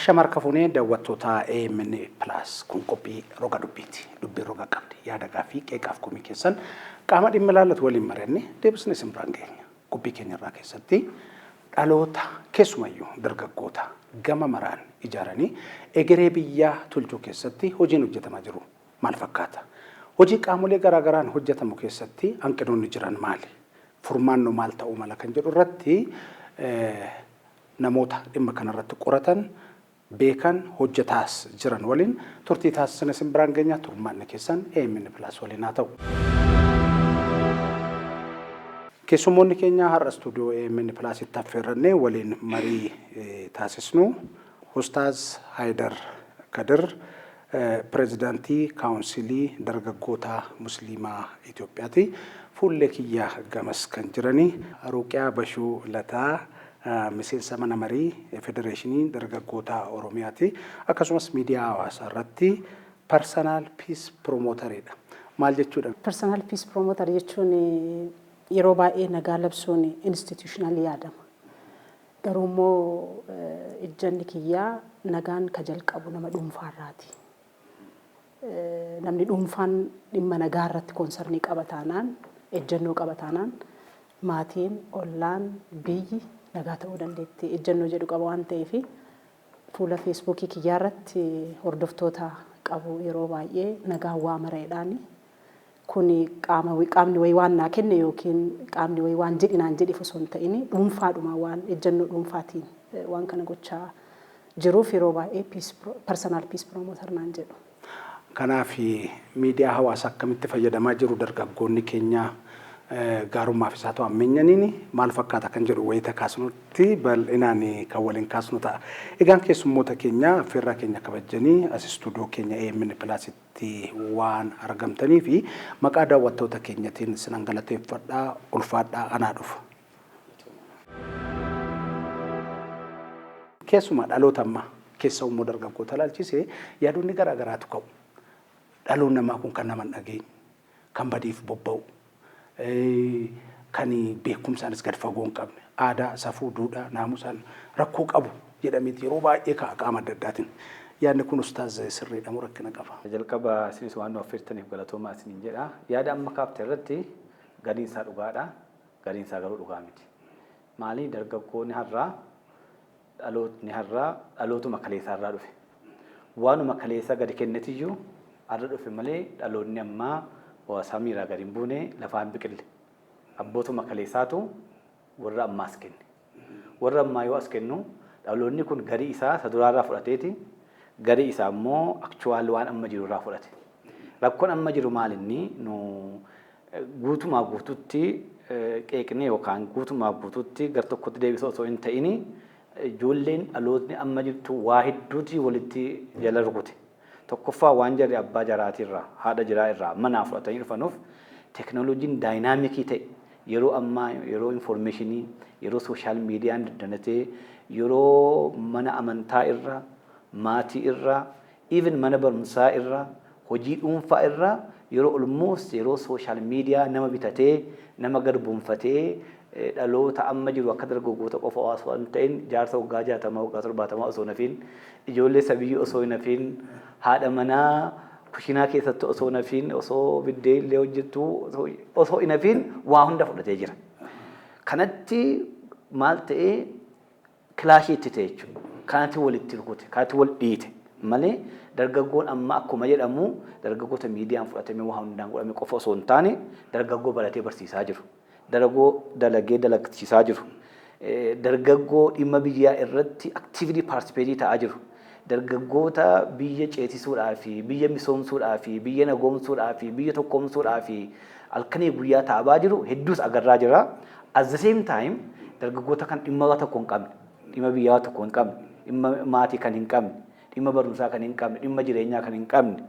Ashamar kafuunee daawwattoota AMN Plus kun qophii roga dubbiiti. Dubbii roga qabdi. Yaada gaafii qeeqaaf komii keessan qaama dhimma ilaallatu waliin mari'annee deebisnee isin biraan geenya. Qophii keenya irraa keessatti dhaloota keessumayyuu dargaggoota gama maraan ijaaranii egeree biyyaa tolchuu keessatti hojiin hojjetamaa jiru maal fakkaata? Hojii qaamolee garaagaraan hojjetamu keessatti hanqinoonni jiran maali? Furmaanno maal ta'uu mala kan jedhu irratti namoota dhimma kanarratti qoratan beekan hojjetaas jiran waliin turtii taasisan isin biraan geenya. Turmaanni keessan AMN Plus waliin haa ta'u. Keessummoonni keenya har'a stuudiyoo AMN Plus itti affeerrannee waliin marii taasisnu Ustaaz Haydar Kadir Pireezidaantii Kaawunsilii Dargaggoota Musliimaa Itoophiyaati. Fuullee kiyyaa gamas kan jiranii Ruqiyaa Bashuu Lataa miseensa mana marii Federeeshinii Dargaggoota Oromiyaati. Akkasumas miidiyaa hawaasaa irratti Personal Peace Promoteridha. Maal jechuudha? Personal Peace Promoter jechuun yeroo baay'ee nagaa labsuun institutional yaadama. Garuu immoo ejjanni kiyyaa nagaan ka jalqabu nama dhuunfaarraati. Namni dhuunfaan dhimma nagaa irratti konsernii qabataanaan ejjannoo qabataanaan maatiin ollaan biyyi nagaa ta'uu dandeetti. Ejjannoo jedhu qaba waan ta'eef fuula feesbuukii kiyyaa irratti hordoftoota qabu yeroo baay'ee nagaa waa mareedhaani. Kuni qaamni way waan naa kenne yookiin qaamni way waan jedhinaan jedhi osoo hin ta'in dhuunfaadhuma waan ejjannoo dhuunfaatiin waan kana gochaa jiruuf yeroo baay'ee personal peace promoter naan jedhu. Kanaaf miidiyaa hawaasaa akkamitti fayyadamaa jiru dargaggoonni keenya gaarummaaf isaa ta'u ammeenyaniin maal fakkaata kan jedhu wayita kaasnutti bal'inaan kan waliin kaasnu ta'a. Egaan keessummoota keenya affeerraa keenya kabajanii as stuudiyoo keenya AMN Plusitti waan argamtanii fi maqaa daawwattoota keenyatiin sinan galateeffadhaa ulfaadhaa anaa dhufu. Keessumaa dhaloota ammaa keessa immoo dargaggoota ilaalchisee yaadonni garaagaraatu ka'u. Dhaloon namaa kun kan nama hin dhageenye, kan badiif bobba'u, kan beekumsaanis gad fagoo hin qabne, aadaa, safuu, duudhaa, naamusaan rakkoo qabu jedhameeti yeroo baay'ee qaama adda addaatiin. Yaadni kun Ustaaz sirriidha moo rakkina qaba? Jalqaba isinis waan affeertaniif galatoomaa isiniin jedha. Yaada amma kaafte irratti gadiin isaa dhugaadha, gadiin isaa garuu dhugaa miti. Maali dargaggoonni har'aa dhalootni har'aa dhalootuma kaleessaa irraa dhufe. Waanuma kaleessaa gadi kennetiyyuu har'a dhufe malee dhaloonni ammaa samiirraa gadi hin buune lafaan biqille. Abbootuma kaleessaatu warra ammaa as kenne. Warra ammaa yoo as kennu dhaloonni kun garii isaa saduraarraa fudhateeti. Garii isaa immoo akchuwaal waan amma jiru irraa fudhate. Rakkoon amma jiru maalinni nu guutumaa guututti qeeqnee yookaan guutumaa guututti gar tokkotti deebisoo osoo hin ta'ini ijoolleen dhalootni amma jirtu waa hedduuti walitti jala rukute. Tokkoffaa waan jarri abbaa jaraatirraa haadha jiraa irraa manaa fudhatanii dhufanuuf teknooloojiin daayinaamikii ta'e yeroo ammaa yeroo infoormeeshinii yeroo sooshaal miidiyaan daddanatee yeroo mana amantaa irraa maatii irraa even mana barumsaa irraa hojii dhuunfaa irraa yeroo almost yeroo sooshaal miidiyaa nama bitatee nama garboomfatee dhaloota amma jiru akka dargaggoota qofa osoo hin ta'in jaarsa waggaa 60 waggaa 70 osoo nafiin ijoollee sabiyyuu osoo hin nafiin haadha manaa kushinaa keessatti osoo nafiin osoo biddeellee hojjettu osoo hin nafiin waa hunda fudhatee jira. Kanatti maal ta'ee kilaashii itti ta'e jechuudha. Kanatti walitti rukute, kanatti wal dhiite malee dargaggoon amma akkuma jedhamu dargaggoota miidiyaan fudhatamee waa hundaan godhame qofa osoo hin taane dargaggoo baratee barsiisaa jiru. Dargaggoo dalagee dalagsiisaa jiru. Dargaggoo dhimma biyyaa irratti aktiivlii paartisipeetii ta'aa jiru. Dargaggoota biyya ceesisuudhaa fi biyya misoomsuudhaa fi biyya nagoomsuudhaa fi biyya tokkoomsuudhaa fi halkanii guyyaa taa'aa jiru hedduus agarraa jira. At the same time dargaggoota kan dhimma tokko hin qabne, dhimma biyyaa tokko hin qabne, dhimma maatii kan hin qabne, dhimma barumsaa kan hin qabne, dhimma jireenyaa kan hin qabne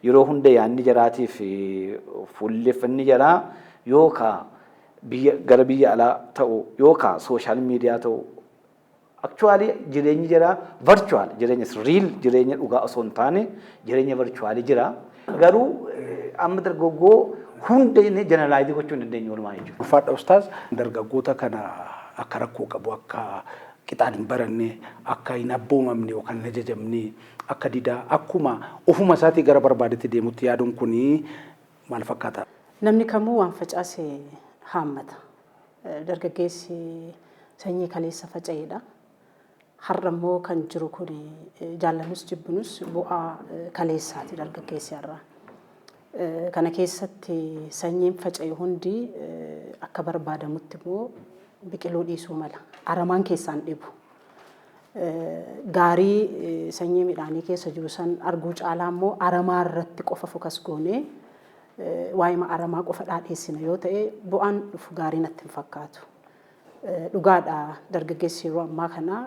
yeroo hunda yaadni jaraatiif fuulleffanni jaraa yookaan biyya gara biyya alaa ta'u yookaan sooshaal miidiyaa ta'u actually jireenyi jira virtual jireenya real jireenya dhugaa osoo hin taane jireenya virtual jira garuu amma dargaggoo hunda inni generalize gochuu hin dandeenye walumaa jechuudha. Ulfaadha Ustaaz dargaggoota kana akka rakkoo qabu akka qixaan hin baranne akka hin abboomamne yookaan hin ajajamne akka didaa akkuma ofuma isaatii gara barbaadetti deemutti yaaduun kuni maal fakkaata? Namni kamuu waan facaase haammata. Dargaggeessi sanyii kaleessa faca'eedha. Har'a immoo kan jiru kun jaallannus jibbinus bu'aa kaleessaati dargaggeessi har'aa. Kana keessatti sanyiin faca'e hundi akka barbaadamutti immoo biqiluu dhiisuu mala. Aramaan keessaan dhibu. Gaarii sanyii midhaanii keessa jiru san arguu caalaa immoo aramaa irratti qofa fokas goonee waa'ima aramaa qofa dhaadheessina yoo ta'e bu'aan dhufu gaarii natti hin fakkaatu. Dhugaadha dargaggeessi yeroo ammaa kana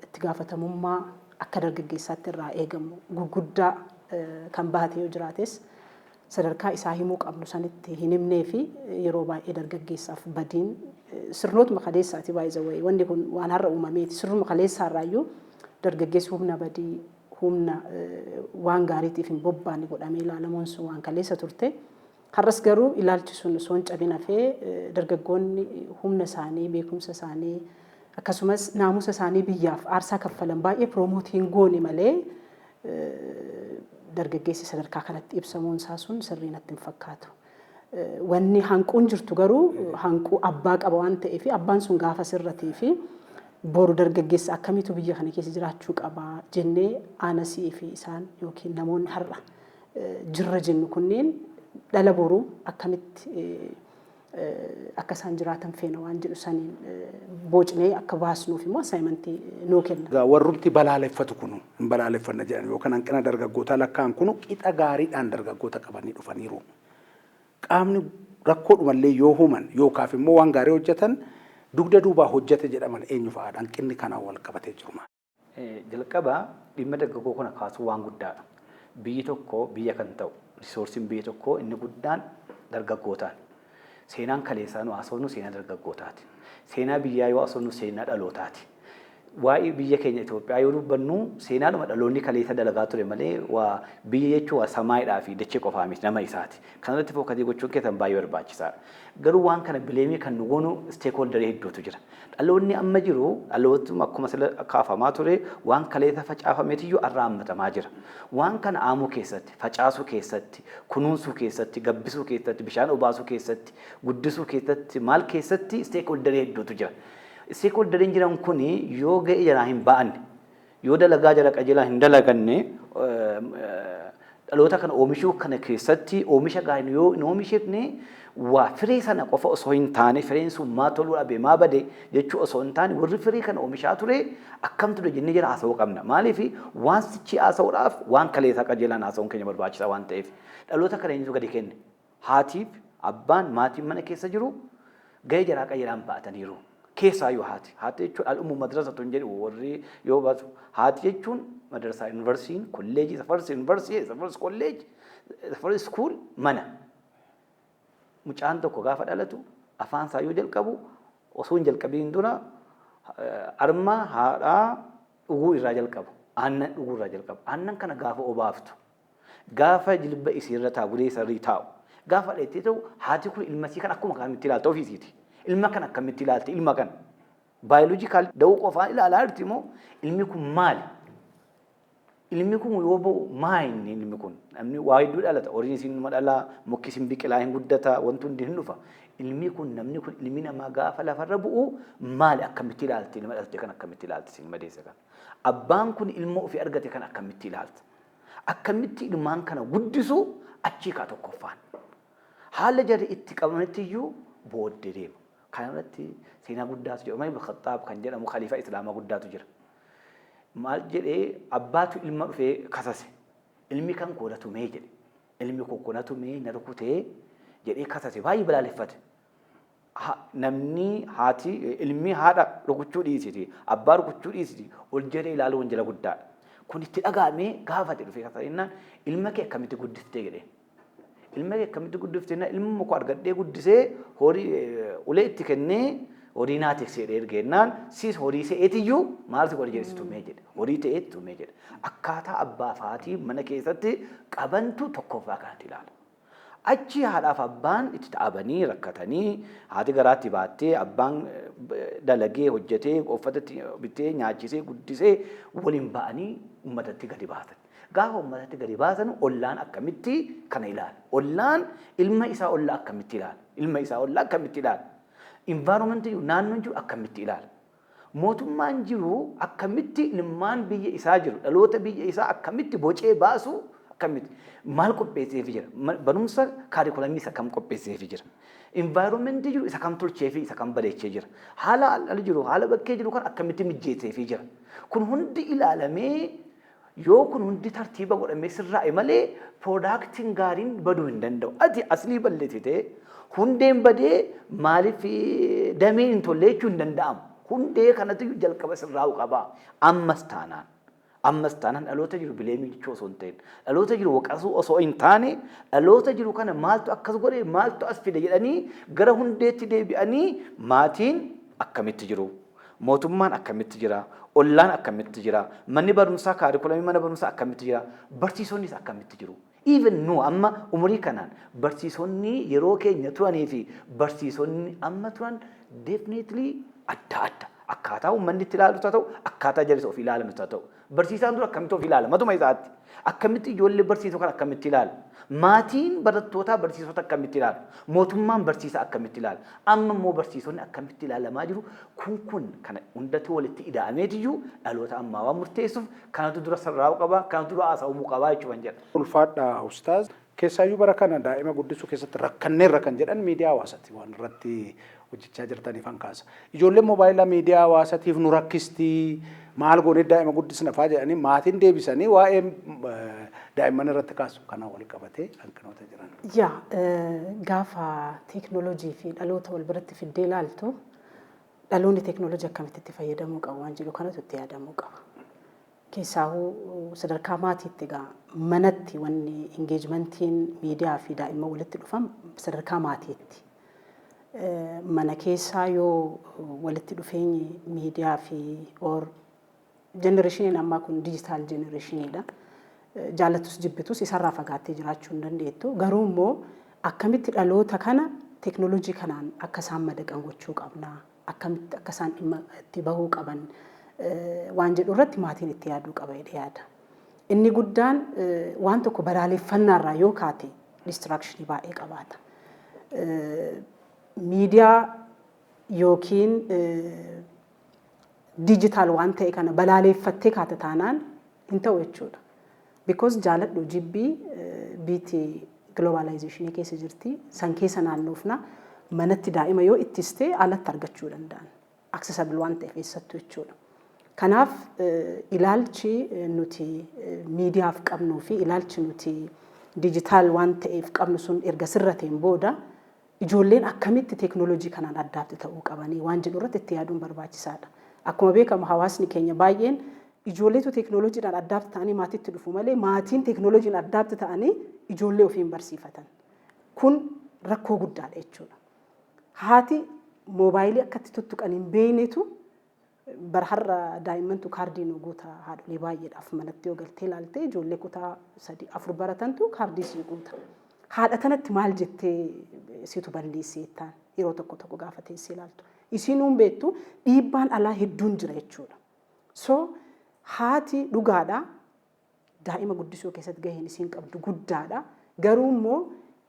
itti gaafatamummaa akka dargaggeessaatti irraa eegamu gurguddaa kan baate yoo jiraates sadarkaa isaa himuu qabnu sanitti hin himnee fi yeroo baay'ee dargaggeessaaf badiin sirnootuma kaleessaati baay'ee wanni kun waan har'a uumameeti sirnuma kaleessaa irraayyuu dargaggeessi humna badii humna waan gaariitiif hin bobbaanne godhamee ilaalamuun sun waan kaleessa turte har'as garuu ilaalchi sun osoo hin cabin hafee dargaggoonni humna isaanii beekumsa isaanii akkasumas naamusa isaanii biyyaaf aarsaa kaffalan baay'ee piroomotiin goone malee dargaggeessi sadarkaa kanatti ibsamuun isaa sun sirrii natti hin fakkaatu. Wanni hanquun jirtu garuu hanquu abbaa qaba waan ta'eef abbaan sun gaafa sirratii fi boru dargaggeessa akkamitu biyya kana keessa jiraachuu qaba jennee aanasii fi isaan yookiin namoonni har'a jirra jennu kunneen dhala boruu akkamitti akka isaan jiraatan feena waan jedhu saniin boocnee akka baasnuuf immoo assaayimentii nuu kenna. Warrumti balaaleffatu kunu hin balaaleffanna jedhan yookaan hanqina dargaggoota lakkaan kunu qixa gaariidhaan dargaggoota qabanii dhufaniiru. Qaamni rakkoodhumallee yoo human yookaaf immoo waan gaarii hojjetan dugda duubaa hojjete jedhaman eenyu fa'aadha hanqinni kanaan wal qabatee jiru. Jalqaba dhimma dargaggoo kana kaasuu waan guddaadha. Biyyi tokko biyya kan ta'u riisoorsiin biyya tokko inni guddaan dargaggootaan. Seenaan kaleessaa nu haasofnu seenaa dargaggootaati. Seenaa biyyaa yoo haasofnu seenaa dhalootaati. Waa'ee biyya keenya Itoophiyaa yoo dubbannu seenaadhuma dhaloonni kaleessa dalagaa ture malee waa biyya jechuun waa samaayidhaa fi dachee qofaa miti nama isaati. Kanarratti fokkatee gochuun keessan baay'ee barbaachisaadha. Garuu waan kana bileemii kan nu goonu steekhooldarii hedduutu jira. Dhaloonni amma jiru dhalootuma akkuma sila kaafamaa ture waan kaleessa facaafameetiyyuu irraa hammatamaa jira. Waan kana haamuu keessatti, facaasuu keessatti, kunuunsuu keessatti, gabbisuu keessatti, bishaan obaasuu keessatti, guddisuu keessatti, maal keessatti steekhooldarii hedduutu jira. Steekhooldarii jiran kuni yoo ga'e jalaa hin ba'anne, yoo dalagaa jala qajeelaa hin dalaganne dhaloota kana oomishuu kana keessatti oomisha gaarii yoo hin oomishifne waa firii sana qofa osoo hin taane firiin sun maa toluu dhabe maa bade jechuu osoo hin taane warri firii kana oomishaa ture akkam ture jennee jira haasa'uu qabna. Maaliif waan sichi haasa'uudhaaf waan kaleessaa qajeelaan haasa'uun keenya barbaachisaa waan ta'eef dhaloota kana eenyutu gadi kenne haatiif abbaan maatiin mana keessa jiru ga'ee jalaa qajeelaan ba'ataniiru. Keessaa yoo haati jechuun al'ummuu madrasa tun jedhu warri yoo baatu haati jechuun madrasaa yuunivarsiitiin kolleejii safarsi yuunivarsiitii safarsi kolleejii safarsi iskuul mana. Mucaan tokko gaafa dhalatu afaan isaa yoo jalqabu osoo hin jalqabiin dura armaa haadhaa dhuguu irraa jalqabu aannan dhuguu irraa jalqabu aannan kana gaafa obaaftu gaafa jilba isiirra taa'u sirrii taa'u gaafa dheettee ta'u haati kun ilmasii kan akkuma kamitti ilaalta ofiisiiti. Ilma kan akkamitti ilaalti ilma kan baayoloojikaal da'uu qofaan ilaalaa jirti moo ilmi kun maali? Ilmi kun yoo ba'u maayinni ilmi kun namni waa hedduu dhalata horiin isin dhalaa mukki isin biqilaa hin guddata wanti hundi hin dhufa. Ilmi kun namni kun ilmi namaa gaafa lafarra bu'u maali akkamitti ilaalti ilma dhalte kan akkamitti ilaalti isin madeessa kan. Abbaan kun ilma ofii argate kan akkamitti ilaalti. Akkamitti ilmaan kana guddisu achii kaa tokkoffaan. Haala jarri itti qabamanitti iyyuu booddee deema. Kanarratti seenaa guddaatu jira. Umar ibn Khattaab kan jedhamu khaliifaa islaamaa guddaatu jira. Maal jedhee abbaatu ilma dhufee kasase. Ilmi kan koodatu mee jedhe. Ilmi koodatu mee na rukutee jedhee kasase baay'ee balaaleffate. Namni haati ilmi haadha rukuchuu dhiisiti. Abbaa rukuchuu dhiisiti. Ol jedhee ilaaluun jala guddaadha. Kun itti dhagaamee gaafate dhufee kasase innaan ilma kee akkamitti guddiftee jedhee. Ilma kee akkamitti guddiftee ilma muka argadhee guddisee horii ulee itti kennee horii naa tiksee ergeennaan siis horii se'eetiyyuu maaltu godhe jedhe tumee jedhe horii ta'eetti tumee jedhe akkaataa abbaa faatii mana keessatti qabantu tokkoffaa kanatti ilaala. achi haadhaaf abbaan itti ta'abanii rakkatanii haati garaatti baattee abbaan dalagee hojjetee uffatatti bitee nyaachisee guddisee waliin ba'anii uummatatti gadi baasan. Gaafa uummatatti gadi baasan ollaan akkamitti kana ilaala? Ollaan ilma isaa ollaa akkamitti ilaala? Ilma isaa ollaa akkamitti ilaala? Environmentii naannoon jiru akkamitti ilaala? Mootummaan jiru akkamitti ilmaan biyya isaa jiru dhaloota biyya isaa akkamitti bocee baasu akkamitti maal qopheesseef jira? Barumsa kaarikulamii isa kam qopheesseef jira? Environmentii jiru isa kam tolchee fi isa kam bareechee jira? Haala ala jiru haala bakkee jiru kan akkamitti mijjeesseef jira? Kun hundi ilaalamee yoo kun hundi tartiiba godhamee sirraa'e malee piroodaaktiin gaariin baduu hin danda'u. Ati aslii balleessitee hundeen badee maaliif dameen hin tolle jechuu hin danda'amu. Hundee kanatu jalqaba sirraa'u qaba. Ammas taanaan dhaloota jiru bileemii jechuu osoo hin ta'in dhaloota jiru waqasuu osoo hin taane dhaloota jiru kana maaltu akkas godhe maaltu as fide jedhanii gara hundeetti deebi'anii maatiin akkamitti jiru? Mootummaan akkamitti jira? Ollaan akkamitti jira? Manni barumsaa kaarikulamii mana barumsaa akkamitti jira? Barsiisonnis akkamitti jiru? Even nu amma umurii kanaan barsiisonni yeroo keenya turanii fi barsiisonni amma turan definitely adda. Akkaataa uummanni itti ilaalu ta'u akkaataa jalisa ofii ilaalamu ta'u. Barsiisaan dura akkamitti ofii ilaala? Matuma isaatti. Akkamitti ijoollee barsiisuu kan akkamitti ilaala? Maatiin barattootaa barsiisota akkamitti ilaala? Mootummaan barsiisaa akkamitti ilaala? Amma immoo barsiisonni akkamitti ilaalamaa jiru? Kun kana hundatti walitti ida'ameetiyyuu dhaloota ammaa waan murteessuuf kanatu dura sirraa'uu qaba, kanatu dura haasa'uu qaba jechuudha jedha. Ulfaadhaa ustaaz keessaayyuu bara kana daa'ima guddisuu keessatti rakkanneerra kan jedhan miidiyaa hawaasaati waan irratti hojjechaa jirtaniif hankaasa. Ijoolleen moobaayilaa miidiyaa hawaasaatiif nu rakkistii maal goonee daa'ima guddisna fa'aa jedhanii maatiin deebisanii waa'ee daa'imman irratti kaasu kana wal qabatee hanqinoota jiran. Gaafa teekinooloojii fi dhaloota wal biratti fiddee ilaaltu dhaloonni teekinooloojii akkamitti itti fayyadamuu qabu waan jedhu kanatu itti yaadamuu qaba. Keessaahuu sadarkaa maatiitti egaa manatti wanni engeejmentiin miidiyaa fi daa'imman walitti dhufan sadarkaa maatiitti. Mana keessaa yoo walitti dhufeenyi miidiyaa fi jenereeshiniin ammaa kun diijitaal jenereeshiniidha. Jaallatus jibbitus isarraa fagaattee jiraachuu hin dandeettu. Garuu immoo akkamitti dhaloota kana teekinooloojii kanaan akka isaan madaqan gochuu qabna. Akkamitti akka isaan dhimma itti bahuu qaban waan jedhu irratti maatiin itti yaaduu qaba jedhee yaada. Inni guddaan waan tokko balaaleffannaarraa yoo kaate distirakshinii baay'ee qabaata. Miidiyaa yookiin diijitaal waan ta'e kana balaaleffattee kaate taanaan hin ta'u jechuudha. Because jaaladhu jibbii biitii globalizationii keessa jirti. San keessa naannoofna manatti daa'ima yoo ittistee alatti argachuu danda'an. Accessible waan ta'eef eessattuu jechuudha. Kanaaf ilaalchi nuti miidiyaaf qabnuu fi ilaalchi nuti diijitaal waan ta'eef qabnu sun erga sirrateen booda ijoolleen akkamitti teekinooloojii kanaan addaatti ta'uu qabanii waan jedhu irratti itti yaaduun barbaachisaadha. Akkuma beekamu hawaasni keenya baay'een ijoolleetu teekinooloojiidhaan addaatti ta'anii maatiitti dhufu malee maatiin teekinooloojiin addaatti ta'anii ijoollee ofiin barsiifatan. Kun rakkoo guddaadha jechuudha. Haati moobaayilii akkatti tuttuqan hin beeknetu barharra daa'immantu kaardii nu guuta haadholee baay'eedhaaf manatti yoo galtee ilaalte ijoollee kutaa 3-4 baratantu kaardii sii guuta. Haadha kanatti maal jettee situ balleessee jettaan yeroo tokko gaafa teessee ilaaltu. Isinuun beektu dhiibbaan alaa hedduun jira jechuudha. So haati dhugaadha daa'ima guddisuu keessatti gaheen isiin qabdu guddaadha. Garuu immoo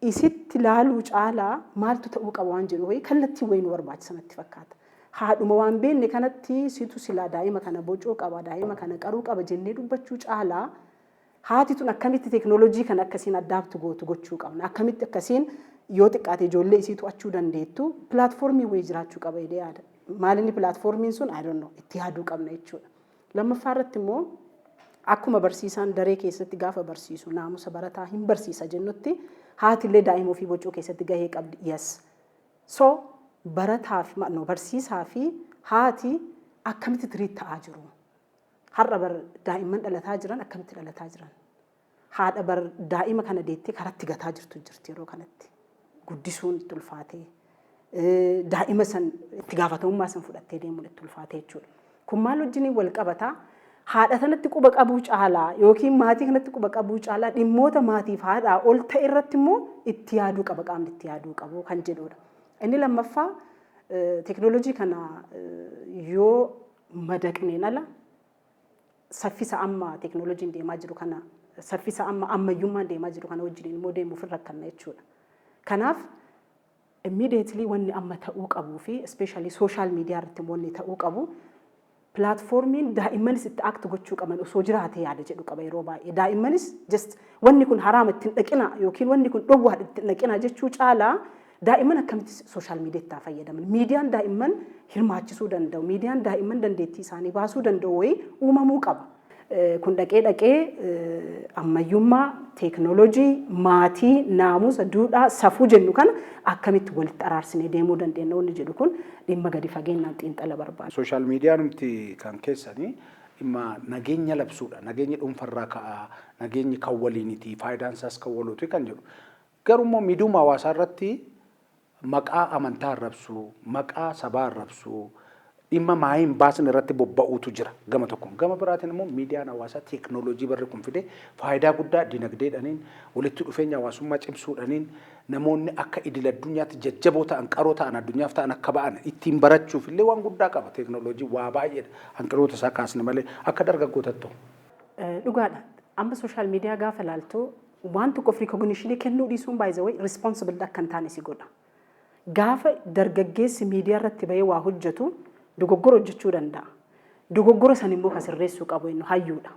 isitti ilaaluu caalaa maaltu ta'uu qaba waan jedhu wayii kallattii wayii nu barbaachisa natti fakkaata. Haadhuma waan beekne kanatti situ silaa daa'ima kana bocuu qaba daa'ima kana qaruu qaba jennee dubbachuu caalaa haati tun akkamitti teekinooloojii kana akkasiin addaabtu gootu gochuu qabna. Akkamitti akkasiin yoo xiqqaate ijoollee isii to'achuu dandeettu pilaatfoormii wayii jiraachuu qaba jedhee yaada. Maalinni pilaatfoormiin sun itti yaaduu qabna jechuudha. Lammaffaa irratti immoo akkuma barsiisaan daree keessatti gaafa barsiisu naamusa barataa hin barsiisa jennutti haatillee daa'ima ofii bocuu keessatti gahee qabdi. Yes. So barataaf barsiisaa fi haati akkamitti tiriit ta'aa jiru. Har'a bar daa'imman dhalataa jiran akkamitti dhalataa jiran. Haadha bar daa'ima kana deettee karatti gataa jirtu jirti yeroo kanatti. Guddisuun itti ulfaatee daa'ima san itti gaafatamummaa san fudhattee deemuun itti ulfaatee jechuudha. Kun maal wajjin wal qabataa haadha sanatti quba qabuu caalaa yookiin maatii kanatti quba qabuu caalaa dhimmoota maatiif haadhaa ol ta'e irratti immoo itti yaaduu qaba qaamni itti yaaduu qabu kan jedhudha. Inni lammaffaa teknoolojii kana yoo madaqneen ala saffisa amma teknoolojiin deemaa jiru kana saffisa amma ammayyummaan deemaa jiru kana wajjin immoo deemuuf irra kanna jechuudha. Kanaaf immediately wanni amma ta'uu qabuu fi especially social media irratti wanni ta'uu qabu platformiin daa'immanis itti act gochuu qaban osoo jiraate yaada jedhu qaba yeroo baay'ee. Daa'immanis just wanni kun haraama ittiin dhaqina yookiin wanni kun dhowwaadha ittiin dhaqina jechuu caalaa daa'imman akkamitti social media itti fayyadaman. Miidiyaan daa'imman hirmaachisuu danda'u. Miidiyaan daa'imman dandeettii isaanii baasuu danda'u wayii uumamuu qaba. Kun dhaqee ammayyummaa teknoolojii maatii naamusa duudhaa safuu jennu kana akkamitti walitti araarsinee deemuu dandeenya wanni jedhu kun dhimma gadi fageenyaan xiinxala barbaada. Social media numti kan keessanii dhimma nageenya labsuudha. Nageenyi dhuunfarraa ka'a, nageenyi kan waliiniti, faayidaan isaas kan walooti kan jedhu. Garuu immoo miidhuma hawaasaa irratti maqaa amantaa arrabsuu, maqaa sabaa arrabsuu, dhimma maayin baasan irratti bobba'uutu jira gama tokko. Gama biraatiin immoo miidiyaan hawaasaa teknoolojii barri kun fide faayidaa guddaa dinagdeedhaniin walitti dhufeenya hawaasummaa cimsuudhaniin namoonni akka idil addunyaatti jajjaboo ta'an qaroo ta'an addunyaaf ta'an akka ba'an ittiin barachuuf illee waan guddaa qaba teknoolojii waa baay'eedha. Hanqinoota isaa kaasne malee akka dargaggootattu. Dhugaadha. Amma social media gaafa ilaaltu waan tokkoof recognition kennuu dhiisuun by the way responsible akka hin taane si godha. Gaafa dargaggeessi miidiyaa irratti bahee waa hojjetu dogoggora hojjechuu danda'a. Dogoggora san immoo kasirreessuu qabu inni hayyuudha.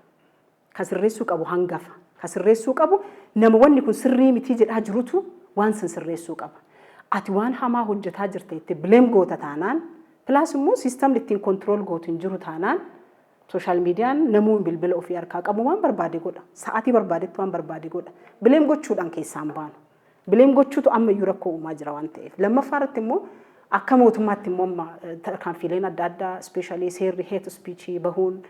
Kasirreessuu qabu hangafa. Kasirreessuu qabu nama wanni kun sirrii mitii jedhaa jirutu waan san sirreessuu qaba. Ati waan hamaa hojjetaa jirte itti blame goota taanaan plus immoo systemni ittiin control gootu hin jiru taanaan social meediyaan namuun bilbila ofii harkaa qabu waan barbaade godha. Sa'aatii barbaadetti waan barbaade godha. Blame gochuudhaan keessaan baanu. Blame gochuutu ammayyuu rakkoo uumaa jira waan ta'eef. Lammaffaa irratti immoo akka mootummaatti immoo tarkaanfiileen adda addaa especially seerri hate speech bahuun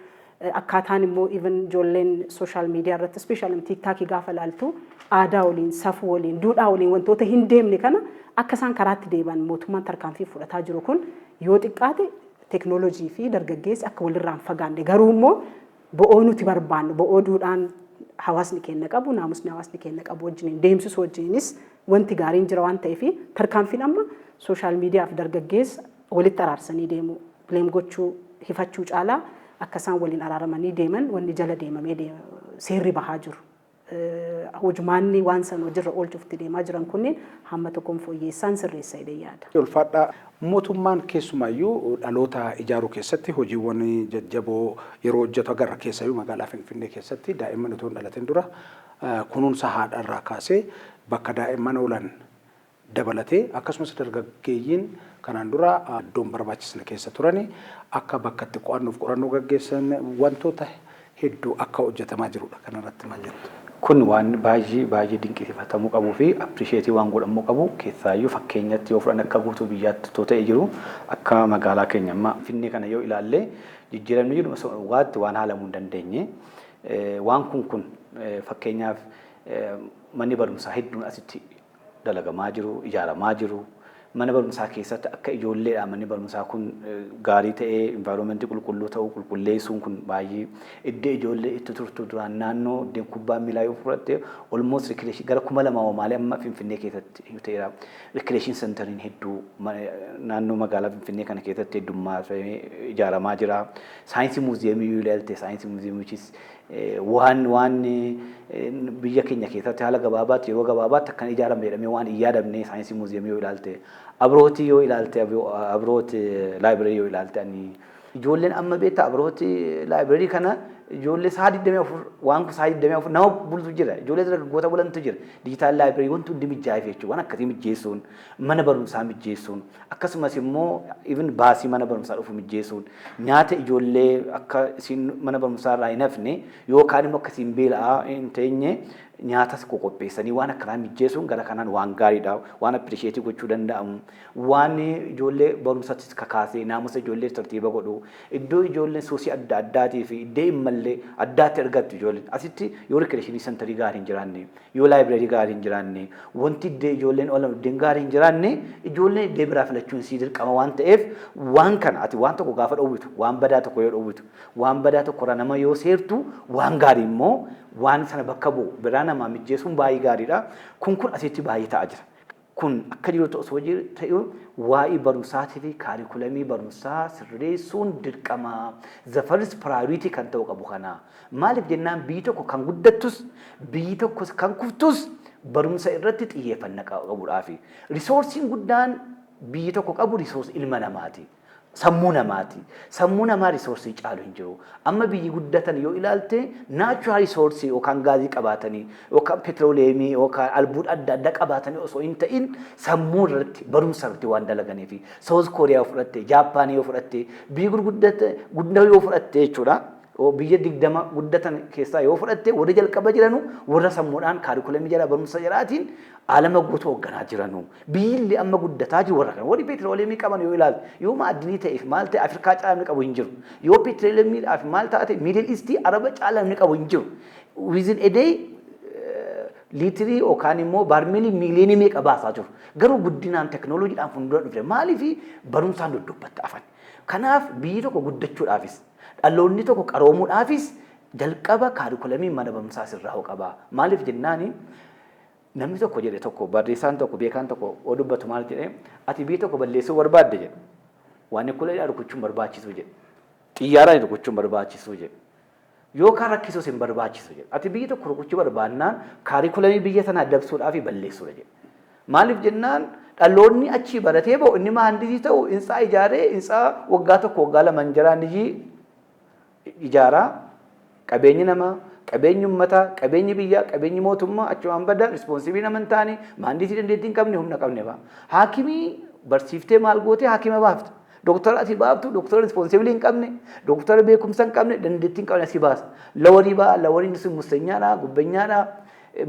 akkaataan immoo even ijoolleen social media irratti especially TikTok gaafa ilaaltu aadaa waliin safuu waliin duudhaa waliin wantoota hin deemne kana akka isaan karaatti deeban mootummaan tarkaanfii fudhataa jiru kun yoo xiqqaate teknoolojii fi dargaggeessi akka walirraan fagaanne garuu immoo bo'oo nuti barbaannu bo'oo duudhaan hawaasni keenya qabu naamusni hawaasni keenya qabu wajjin deemsisuu wajjinis wanti gaariin jira waan ta'eef tarkaanfiin amma social media fi dargaggeessa walitti araarsanii deemu blame gochuu hifachuu caalaa akka isaan waliin araaramanii deeman wanni jala deemamee seerri bahaa jiru. Hojumaanni waan san hojirra oolchuutti deemaa jiran kunniin hamma tokkoon fooyyeessaan sirreessa jedhee yaada. Ulfaadhaa mootummaan keessumayyuu dhaloota ijaaruu keessatti hojiiwwan jajjaboo yeroo hojjetu agarra keessayyuu magaalaa Finfinnee keessatti daa'imman utuu hin dhalatin dura kunuunsa haadharraa kaasee bakka daa'imman oolan dabalatee akkasumas dargaggeeyyiin kanaan dura iddoon barbaachisne keessa turani akka bakka itti qo'annoof qorannoo gaggeessan wantoota hedduu akka hojjetamaa jirudha kanarratti maal jettu. Kun waan baay'ee dinqisiifatamuu qabuu fi appreciate waan godhamuu qabu keessaayyuu fakkeenyatti yoo fudhan akka guutuu biyyaatti ta'ee jiru akka magaalaa keenya amma Finfinnee kana yoo ilaalle jijjiiramni jiru waan haalamuu hin dandeenye waan kun fakkeenyaaf manni barumsaa hedduun asitti dalagamaa jiru ijaaramaa jiru mana barumsaa keessatti akka ijoolleedha manni barumsaa kun gaarii ta'ee environment qulqulluu ta'uu qulqulleessuun kun baay'ee iddoo ijoollee itti turtu duraan naannoo iddoo kubbaa miilaa yoo fudhatte almost recreation gara 2000 maalee amma Finfinnee keessatti ta'eera recreation centeriin hedduu naannoo magaalaa Finfinnee kana keessatti heddummaatee ijaaramaa jira saayinsii muuziyeemii yoo ilaalte saayinsii muuziyeemichis waan biyya keenya keessatti haala gabaabaatti yeroo gabaabaatti akkan ijaarame jedhamee waan hin yaadamne saayinsii muuziyeemii yoo ilaalte abrooti yoo ilaalte abrooti laayibireerii yoo ilaalte ani ijoolleen amma beektaa abrooti laayibireerii kana ijoollee sa'a 24 waan kun sa'a 24 nama bultu jira ijoollee dargaggoota bulantu jira dijitaal laayibireerii wanti hundi mijaa'eef jechuudha waan akkasii mijeessuun mana barumsaa mijeessuun akkasumas immoo even baasii mana barumsaa dhufu mijeessuun nyaata ijoollee akka isin mana barumsaa irraa hin hafne yookaan immoo akkasiin beela'aa hin teenye nyaatas qopheessanii waan akkanaa mijeessuun gara kanaan waan gaariidha waan appreciate gochuu danda'amu waan ijoollee barumsatti kakaasee naamusa ijoollee tartiiba godhu iddoo ijoolleen soosii adda addaatii fi iddoo illee addaatti argattu ijoolleen. Asitti yoo rikreeshinii sentarii gaarii hin jiraanne, yoo laayibireerii gaarii hin jiraanne, wanti iddoo ijoolleen oolan iddeen gaarii hin jiraanne, ijoolleen iddoo biraa filachuun sii dirqama waan ta'eef waan kana ati waan tokko gaafa dhowwitu, waan badaa tokko yoo dhowwitu, waan badaa tokko irraa nama yoo seertu, waan gaarii immoo waan sana bakka bu'u biraa namaa mijjeessuun baay'ee gaariidha. Kun asitti baay'ee ta'aa jira. Kun akka jirutti osoo ta'u waa'ee barumsaatii fi kaarikulamii barumsaa sirreessuun dirqama the first priority kan ta'u qabu kana. Maaliif jennaan biyyi tokko kan guddattus biyyi tokko kan kuftus barumsa irratti xiyyeeffannaa qabuudhaafi. Risoorsiin guddaan biyyi tokko qabu risoorsi ilma namaati. Sammuu namaati. Sammuu namaa risoorsii caalu hin jiru. Amma biyyi guddatan yoo ilaalte naachuraal risoorsii yookaan gaazii qabaatanii yookaan petrooleemii yookaan albuuda adda addaa qabaatanii osoo hin ta'in sammuu irratti barumsa irratti waan dalaganiifi South Korea yoo fudhatte Jaapaanii yoo fudhatte biyyi guddaa yoo fudhatte jechuudha. Biyya 20 guddatan keessaa yoo fudhatte warra jalqaba jiranu warra sammuudhaan kaarikulamii jala barumsa jiraatiin alama guutuu hoogganaa jiranu. Biyyi amma guddataa jiru warra kana. Warri petrooleemii qaban yoo ilaalte yoo ma'adinii ta'eef maal ta'e Afrikaa caalamni qabu hin jiru. Yoo petrooleemiidhaaf maal taate Middle East Araba caalamni qabu hin jiru. Within a day liitirii yookaan immoo baarmeelii miiliyoonii meeqa baasaa jiru. Garuu guddinaan teknooloojiidhaan fuuldura dhufe maaliif barumsaan duddubbatti afan. Kanaaf biyyi tokko guddachuudhaafis dhaloonni tokko qaroomuudhaafis jalqaba kaarikulamii mana barumsaa sirraa qaba. Maaliif jennaani namni tokko jedhe tokko barreessaan tokko beekaan tokko oo dubbatu maal jedhee ati biyya tokko balleessuu barbaadde jedhe. Waan kuleedhaa rukuchuun barbaachisu jedhe. Xiyyaaraan rukuchuun barbaachisu jedhe. Yookaan rakkisuus hin barbaachisu jedhe. Ati biyya tokko rukuchuu barbaannaan kaarikulamii biyya sanaa dabsuudhaa fi balleessuudha jedhe. Maaliif jennaan dhaloonni achi baratee ba'u inni maandisii ta'u insaa ijaaree insaa waggaa tokko waggaa lama injiraan ijaaraa qabeenyi namaa qabeenyi ummataa qabeenyi biyyaa qabeenyi mootummaa achumaan bada rispoonsibii naman taane maandisii dandeettii hin qabne humna qabne ba'a. Haakimii barsiiftee maal gootee haakima baafta. Doktora ati baaftu doktora rispoonsibilii hin qabne doktora beekumsa hin qabne dandeettii hin qabne asi baasa. Lawarii ba'a lawariin sun mustenyaadha gubbenyaadha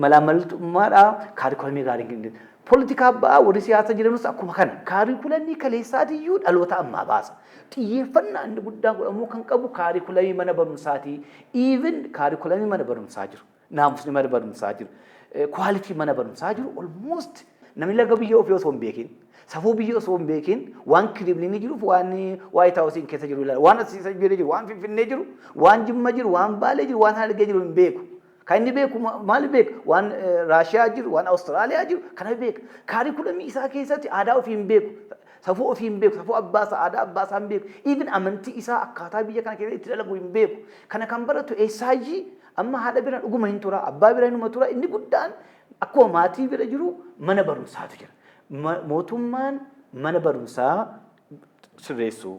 malaamaltummaadha kaarikulamii gaarii hin Politika ba'a warri siyaasa jiranus akkuma kana kaarikulamii kaleessaatiyyuu dhaloota ammaa baasa. Xiyyeeffannaa inni guddaan godhamuu kan qabu kaarikulamii mana barumsaati. Even kaarikulamii mana barumsaa jiru. Naamusni mana barumsaa jiru. Quality mana barumsaa jiru almost namni laga biyya ofii osoo hin beekin safuu biyya osoo hin beekin waan kilibliin jiruuf waan White House keessa jiru ilaala. Waan asiisa jiru waan Finfinnee jiru waan Jimma jiru waan Baalee jiru waan Harargee jiru hin beeku. Kan inni beeku maal beeku waan Raashiyaa jiru waan Awustiraaliyaa jiru kana beeku. Kaarikulamii isaa keessatti aadaa ofii hin beeku. Safuu ofii hin beeku. Safuu abbaasaa aadaa abbaasaa hin beeku. Even amantii isaa akkaataa biyya kana keessatti itti dalagu hin beeku. Kana kan baratu eessaayyii amma haadha bira dhuguma hin tura abbaa bira hinuma tura inni guddaan akkuma maatii bira jiru mana barumsaatu jira. Mootummaan mana barumsaa sirreessuu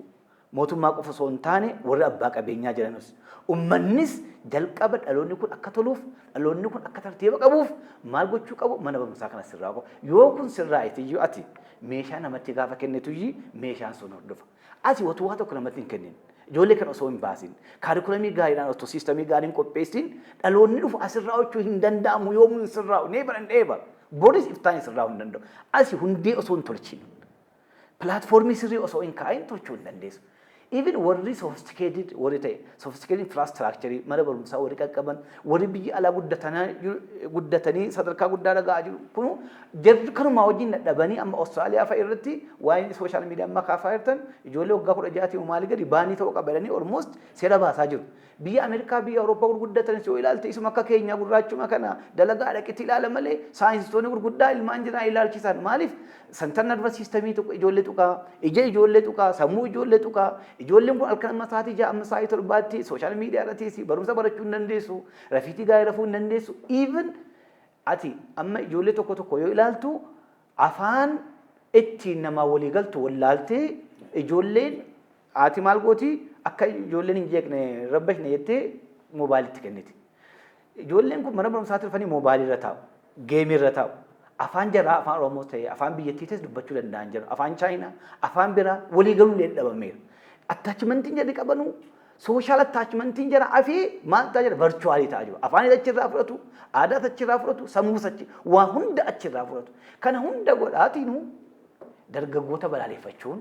mootummaa qofa osoo hin taane warra abbaa qabeenyaa jiranus ummannis jalqaba dhaloonni kun akka toluuf dhaloonni kun akka tartiiba qabuuf maal gochuu qabu mana barumsaa kana sirraa qabu yoo kun sirraa'eetiyyuu ati meeshaa namatti gaafa kennituyyii meeshaan sun hordofa ati waa tokko namatti hin kennin ijoollee kan osoo hin baasin kaarikulamii gaariidhaan osoo siistamii gaariin qopheessin dhaloonni dhufu asirraa hojjechuu hin danda'amu yoomuu hin sirraa'u neeba hin dheeba boris iftaan sirraa'uu hin danda'u asi hundee osoo hin tolchin pilaatfoormii sirrii osoo hin kaa'in tolchuu hin dandeessu. Even warri sophisticated warri ta'e sophisticated infrastructure mana barumsaa warri qaqqaban warri biyya alaa guddatanii sadarkaa guddaa dhagaa jiru kunu jarri kanuma wajjin dadhabanii amma Austraaliyaa fa'a irratti waa'ee sooshaal miidiyaa amma kaafaa jirtan ijoollee waggaa 16 maalii gadi baanii ta'uu qabatanii almost seera baasaa jiru. Biyya Ameerikaa biyya Awurooppaa gurguddatanis yoo ilaalte isuma akka keenya gurraachuma kana dalagaa dhaqitti ilaala malee saayinsistoonni gurguddaa ilmaan jiran ilaalchisan maaliif santan nervous systemii tuqa ijoollee tuqaa ija ijoollee tuqaa sammuu ijoollee tuqaa ijoolleen kun halkan amma sa'aatii 6 amma sa'aatii 7tti sooshaal miidiyaa irratti barumsa barachuu hin dandeessu rafiitii gaarii rafuu hin dandeessu even ati amma ijoollee tokko yoo ilaaltu afaan ittiin namaa walii galtu wallaaltee ijoolleen ati maal gooti akka ijoolleen hin jeeqne rabbashne jettee moobaayilitti kenniti. Ijoolleen kun mana barumsaatti dhufanii moobaayilii irra taa'u geemii irra taa'u. Afaan jaraa afaan Oromoo ta'e afaan biyyattiitis dubbachuu danda'an jira afaan Chaayinaa afaan biraa walii galuu illee dhabameera. Attachmentiin jedhi qabanu sooshaal attachmentiin jira afii maal ta'aa jira virtuaalii ta'aa jiru afaan achirraa fudhatu aadaa achirraa fudhatu sammuu achi waa hunda achirraa fudhatu kana hunda godhaatiinu dargaggoota balaaleffachuun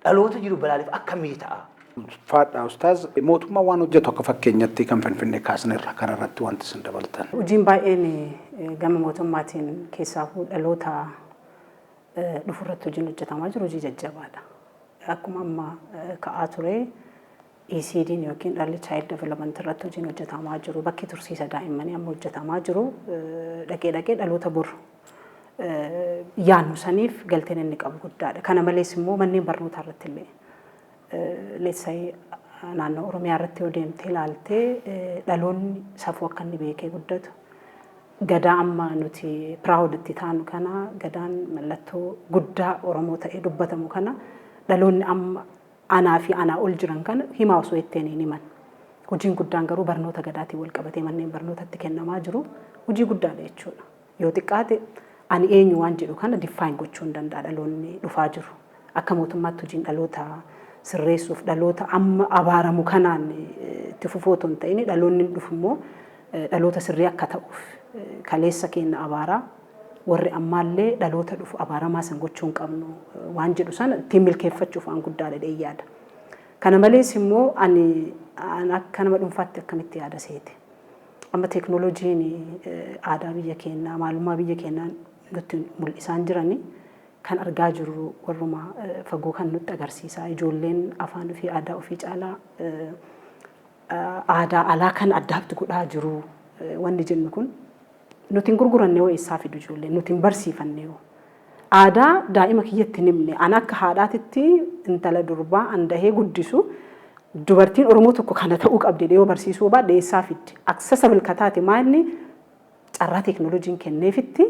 dhaloota jiru balaaleef akkamii ta'a Faadhaa ustaaz mootummaa waan hojjetu akka fakkeenyatti kan Finfinnee kaasnerra kanarratti wanti sin dabaltan. Hojiin baay'een gama mootummaatiin keessaa dhaloota dhufurratti hojiin hojjetamaa jiru hojii jajjabaadha. Akkuma amma ka'aa ture ECD'n yookiin Early Child Development irratti hojiin hojjetamaa jiru bakki tursiisa daa'immanii amma hojjetamaa jiru dhaqee dhaloota bor yaannu saniif galteen inni qabu guddaadha. Kana malees immoo manneen barnootaa irratti illee let's say naannoo Oromiyaa irratti yoo deemtee ilaaltee dhaloonni safuu akka inni beekee guddatu gadaa amma nuti proud itti taanu kana gadaan mallattoo guddaa Oromoo ta'ee dubbatamu kana dhaloonni amma anaa fi anaa ol jiran kana himaa osoo ittiin hin himan. Hojiin guddaan garuu barnoota gadaatiin wal qabatee manneen barnootatti kennamaa jiru hojii guddaadha jechuudha. Yoo xiqqaate ani eenyu waan jedhu kana define gochuu hin danda'a dhaloonni dhufaa jiru. Akka mootummaatti hojiin dhaloota sirreessuuf dhaloota amma abaaramu kanaan itti fufootu hin ta'in dhaloonni dhufu immoo dhaloota sirrii akka ta'uuf kaleessa keenya abaaraa warri ammaallee dhaloota dhufu abaaramaa san gochuu hin qabnu waan jedhu sana ittiin milkeeffachuuf waan guddaadha dheeyyaadha. Kana malees immoo ani akka nama dhuunfaatti akkamitti yaada seete. Amma teeknooloojiin aadaa biyya keenyaa maalummaa biyya keenyaa nutti mul'isaan jirani kan argaa jirru warruma fagoo kan nutti agarsiisaa ijoolleen afaan ofii aadaa ofii caalaa aadaa alaa kan addaatti godhaa jiru wanni jennu kun nuti hin gurguranne yoo eessaa fidu ijoolleen nuti hin barsiifanne yoo aadaa daa'ima kiyyatti nimne an akka haadhaatitti intala durbaa andahee guddisu dubartiin Oromoo tokko kana ta'uu qabdi yoo barsiisuu baadhe eessaa fiddi accessible kataate maalni carraa teeknooloojiin kenneefitti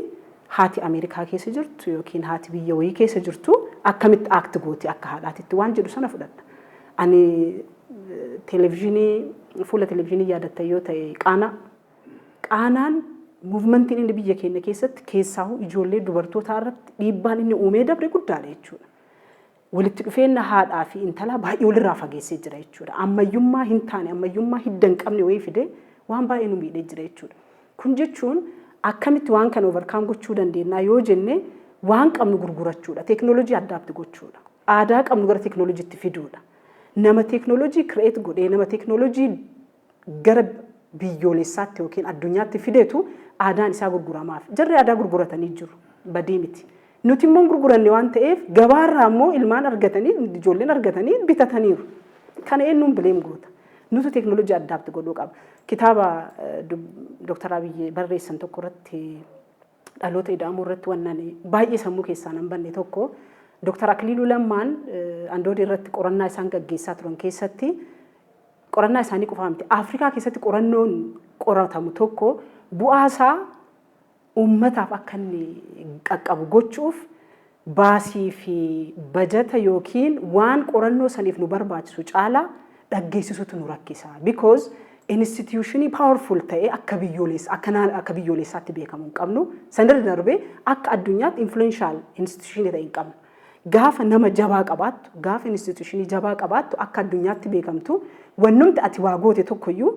haati Ameerikaa keessa jirtu yookiin haati biyya wayii keessa jirtu akkamitti aakti gooti akka haadhaatitti waan jedhu sana fudhadha. Ani fuula televezyiinii yaadatta yoo ta'e qaanaan muuvimentiin inni biyya keenya keessatti keessaa ijoollee dubartootaa irratti dhiibbaan inni uumee dabre guddaadha jechuudha. Walitti dhufeenya haadhaa fi intalaa baay'ee walirraa fageessee jira jechuudha. Ammayyummaa hin taane ammayyummaa hidda hin qabne wayii fide waan baay'ee nu miidhee jira jechuudha. Kun jechuun akkamitti waan kana overcome gochuu dandeenya yoo jenne waan qabnu gurgurachuudha. Teeknooloojii addaatti gochuudha. Aadaa qabnu gara teeknooloojiitti fiduudha. Nama teeknooloojii create godhee nama teeknooloojii gara biyyoolessaatti yookiin addunyaatti fideetu aadaan isaa gurguramaaf. Jarri aadaa gurguratanii jiru. Badii miti. Nuti immoo gurguranne waan ta'eef gabaarraa immoo ilmaan argatanii ijoolleen argatanii bitataniiru. Kana eenyuun bileem goota. Nuti teeknooloojii addaatti godhuu qaba. Kitaaba Dr. Abiy barreessan tokko irratti dhaloota ida'amuu irratti wannan baay'ee sammuu keessaa nan banne tokko Dr. Akiliiluu Lammaan Andoodee irratti qorannaa isaan gaggeessaa turan keessatti qorannaa isaanii qofaa miti Afrikaa keessatti qorannoon qoratamu tokko bu'aasaa uummataaf akka inni qaqqabu gochuuf baasii fi bajata yookiin waan qorannoo saniif nu barbaachisu caalaa dhaggeessisutu nu rakkisa because institutionii powerful ta'ee akka biyyoolessaatti beekamu hin qabnu sanarra darbee akka addunyaatti influential institutionii ta'e hin qabnu. Gaafa nama jabaa qabaattu gaafa institutionii jabaa qabaattu akka addunyaatti beekamtu wannumti ati waa goote tokkoyyuu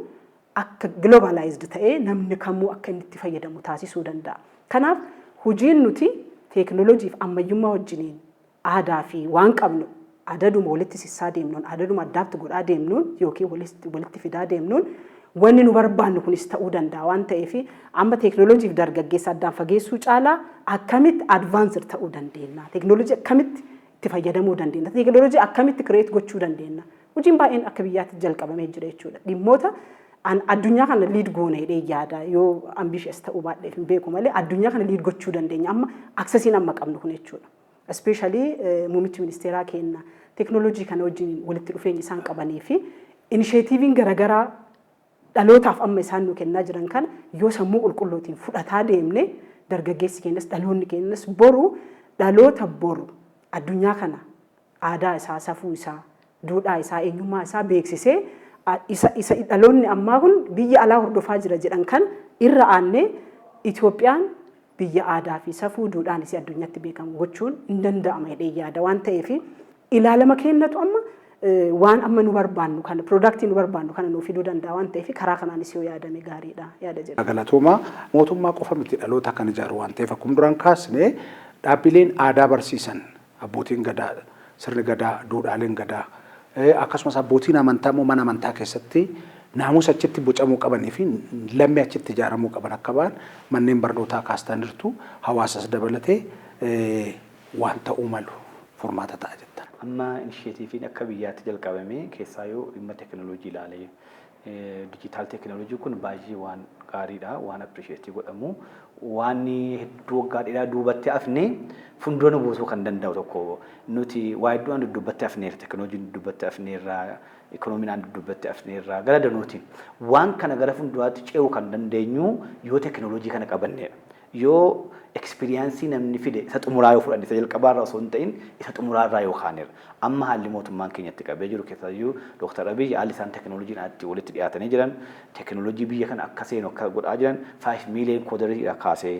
akka globalized ta'ee namni kamuu akka inni itti fayyadamu taasisuu danda'a. Kanaaf hojiin nuti teeknooloojiif ammayyummaa wajjiniin aadaa fi waan qabnu adaduma walitti sissaa deemnuun adaduma addaatti godhaa deemnuun yookiin walitti fidaa deemnuun wanni nu barbaannu kunis ta'uu danda'a waan ta'eef amma teeknooloojiif dargaggeessa addaan fageessuu caalaa akkamitti advaansir ta'uu dandeenya teeknooloojii akkamitti itti fayyadamuu dandeenya teeknooloojii akkamitti kireet gochuu dandeenya hojiin baay'een akka biyyaatti jalqabamee jira jechuudha dhimmoota addunyaa kana liid goona jedhee yaada yoo ambitious ta'uu baadheef hin beeku malee addunyaa kana liid gochuu dandeenya amma aksesiin amma qabnu kun jechuudha. Especially muummichi ministeeraa keenya teeknooloojii kana wajjin walitti dhufeenya isaan qabanii fi initiatiiviin garaagaraa dhalootaaf amma isaan nu kennaa jiran kana yoo sammuu qulqullootiin fudhataa deemne dargaggeessi keenyas dhaloonni keenyas boru dhaloota boru addunyaa kana aadaa isaa safuu isaa duudhaa isaa eenyummaa isaa beeksisee isa dhaloonni ammaa kun biyya alaa hordofaa jira jedhan kan irra aannee Itoophiyaan biyya aadaa fi safuu duudhaan isii addunyaatti beekamu gochuun hin danda'ama jedhee yaada waan ta'eef ilaalama kennatu amma waan amma nu barbaannu kana product nu barbaannu kana nu fiduu danda'a waan ta'eef karaa kanaanis yoo yaadame gaariidha yaada jedha. Galatooma mootummaa qofa miti dhaloota kan ijaaru waan ta'eef akkuma duraan kaasne dhaabbileen aadaa barsiisan abbootiin gadaa sirni gadaa duudhaaleen gadaa akkasumas abbootiin amantaa immoo mana amantaa keessatti naamusa achitti bocamuu qabanii fi lammii achitti ijaaramuu qaban akka ba'an manneen barnootaa kaastan jirtu hawaasas dabalatee waan ta'uu malu furmaata ta'a jettan. Amma inisheetiifiin akka biyyaatti jalqabame keessaa yoo dhimma teekinooloojii ilaalee dijitaal teekinooloojii kun baay'ee waan gaariidha waan appirisheetii godhamu waan hedduu waggaa dheeraa duubatti afnee fuuldura nu buusuu kan danda'u tokko nuti waa hedduu aan dubbatti afneerra teekinooloojiin dubbatti afneerra ikoonomiin dubbatti afneerra gara danootiin waan kana gara fuulduraatti ce'uu kan dandeenyu yoo teekinooloojii kana qabanneedha. Yoo ekspiriyaansii namni fide isa xumuraa yoo fudhanne isa jalqabaarraa osoo hin ta'in isa xumuraarraa yoo kaanirra amma haalli mootummaan keenyatti qabee jiru keessaayyuu Dooktar Abiy haalli isaan teekinooloojiin itti walitti dhiyaatanii jiran teekinooloojii biyya kana akka seenu akka godhaa jiran 5 miiliyoon koodariidha kaasee